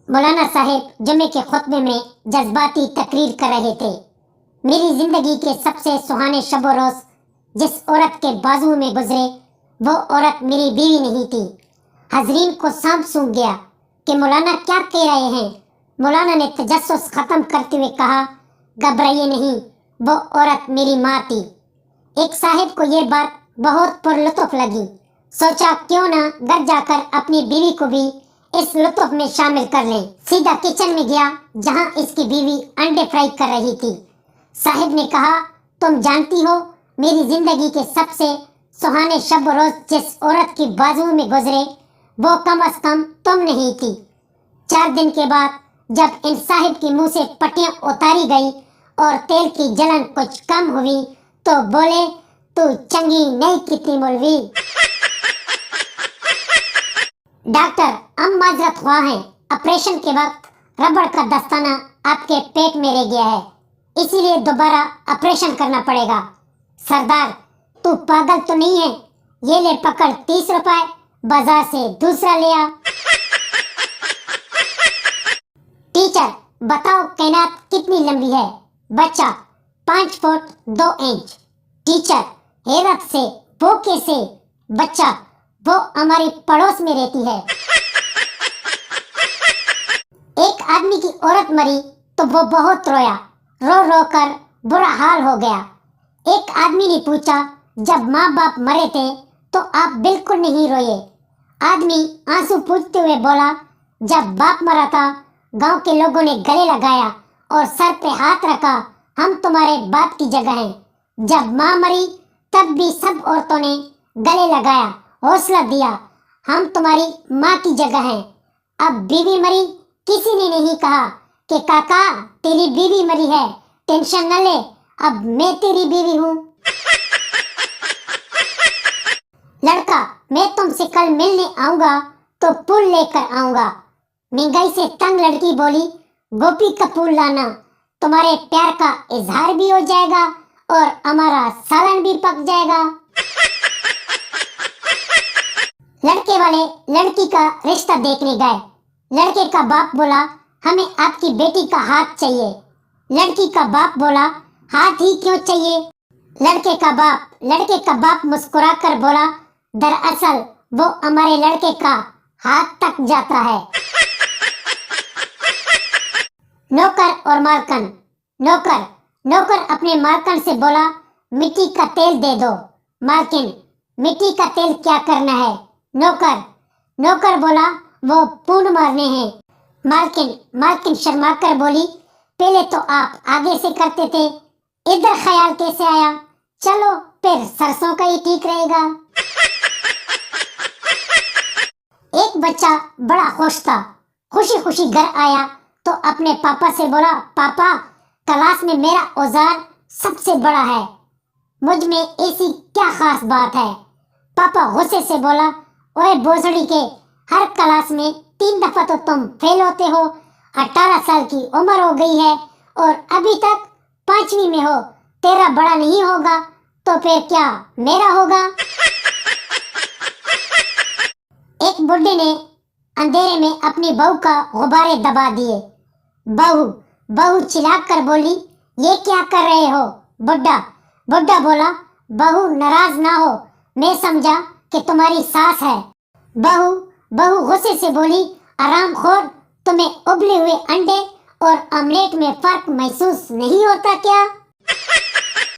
मौलाना साहब जुम्मे के खुतबे में जज्बाती तकरीर कर रहे थे। मेरी जिंदगी के सबसे सुहाने शब रोज जिस औरत के बाजू में गुजरे वो औरत मेरी बीवी नहीं थी। हाजरीन को सांप सूंघ गया कि मौलाना क्या कह रहे हैं। मौलाना ने तजस्सुस खत्म करते हुए कहा, घबराइए नहीं, वो औरत मेरी माँ थी। एक साहिब को ये बात बहुत पुरलुत्फ लगी। सोचा क्यों ना घर जाकर अपनी बीवी को भी इस लुत्फ में शामिल कर लें। सीधा किचन में गया जहां इसकी बीवी अंडे फ्राई कर रही थी। साहिब ने कहा, तुम जानती हो मेरी जिंदगी के सबसे सुहाने शब रोज जिस औरत की बाजू में गुजरे वो कम अज कम तुम नहीं थी। 4 दिन के बाद जब इन साहिब के मुंह से पट्टियां उतारी गई और तेल की जलन कुछ कम हुई तो बोले, तू चंगी नहीं कितनी मौलवी। डॉक्टर, हम माजरत हुआ है, ऑपरेशन के वक्त रबड़ का दस्ताना आपके पेट में रह गया है, इसीलिए दोबारा ऑपरेशन करना पड़ेगा। सरदार, तू पागल तो नहीं है? ये ले पकड़ 30 रुपए, बाजार से दूसरा ले आ। टीचर, बताओ कायनात कितनी लंबी है? बच्चा, 5 फुट 2 इंच। टीचर, हैरत से, वो कैसे? बच्चा, वो हमारे पड़ोस में रहती है। एक आदमी की औरत मरी तो वो बहुत रोया, रो रो कर बुरा हाल हो गया। एक आदमी ने पूछा, जब माँ बाप मरे थे तो आप बिल्कुल नहीं रोए। आदमी आंसू पूछते हुए बोला, जब बाप मरा था गांव के लोगों ने गले लगाया और सर पे हाथ रखा, हम तुम्हारे बाप की जगह हैं। जब माँ मरी तब भी सब औरतों ने गले लगाया, हौसला दिया, हम तुम्हारी माँ की जगह हैं। अब बीवी मरी, किसी ने नहीं कहा कि काका तेरी बीवी मरी है, टेंशन न ले, अब मैं तेरी बीवी हूँ। लड़का, मैं तुमसे कल मिलने आऊंगा तो फूल लेकर आऊंगा। महंगाई से तंग लड़की बोली, गोपी का फूल लाना, तुम्हारे प्यार का इजहार भी हो जाएगा और हमारा सालन भी पक जाएगा। लड़के वाले लड़की का रिश्ता देखने गए। लड़के का बाप बोला, हमें आपकी बेटी का हाथ चाहिए। लड़की का बाप बोला, हाथ ही क्यों चाहिए? लड़के का बाप मुस्कुरा कर बोला, दरअसल वो हमारे लड़के का हाथ तक जाता है। नौकर और मालकन। नौकर अपने मालकन से बोला, मिट्टी का तेल दे दो। मालकिन, मिट्टी का तेल क्या करना है? नौकर बोला, वो पूर्ण मारने हैं। मालकिन शर्मा कर बोली, पहले तो आप आगे से करते थे, इधर ख्याल कैसे आया? चलो फिर सरसों का ही ठीक रहेगा। एक बच्चा बड़ा खुश था, खुशी खुशी घर आया तो अपने पापा से बोला, पापा क्लास में मेरा औजार सबसे बड़ा है, मुझ में ऐसी क्या खास बात है? पापा गुस्से से बोला, ओए भोसड़ी के, हर क्लास में 3 दफा तो तुम फेल होते हो, 18 साल की उम्र हो गई है और अभी तक 5वीं में हो, तेरा बड़ा नहीं होगा तो फिर क्या मेरा होगा? एक बुड्ढे ने अंधेरे में अपनी बहू का गुब्बारे दबा दिए। बहू चिल्लाकर बोली, ये क्या कर रहे हो? बुड्ढा बोला, बहू नाराज ना हो, मैं समझा कि तुम्हारी सास है। बहू गुस्से से बोली, आरामखोर, तुम्हें उबले हुए अंडे और ऑमलेट में फर्क महसूस नहीं होता क्या?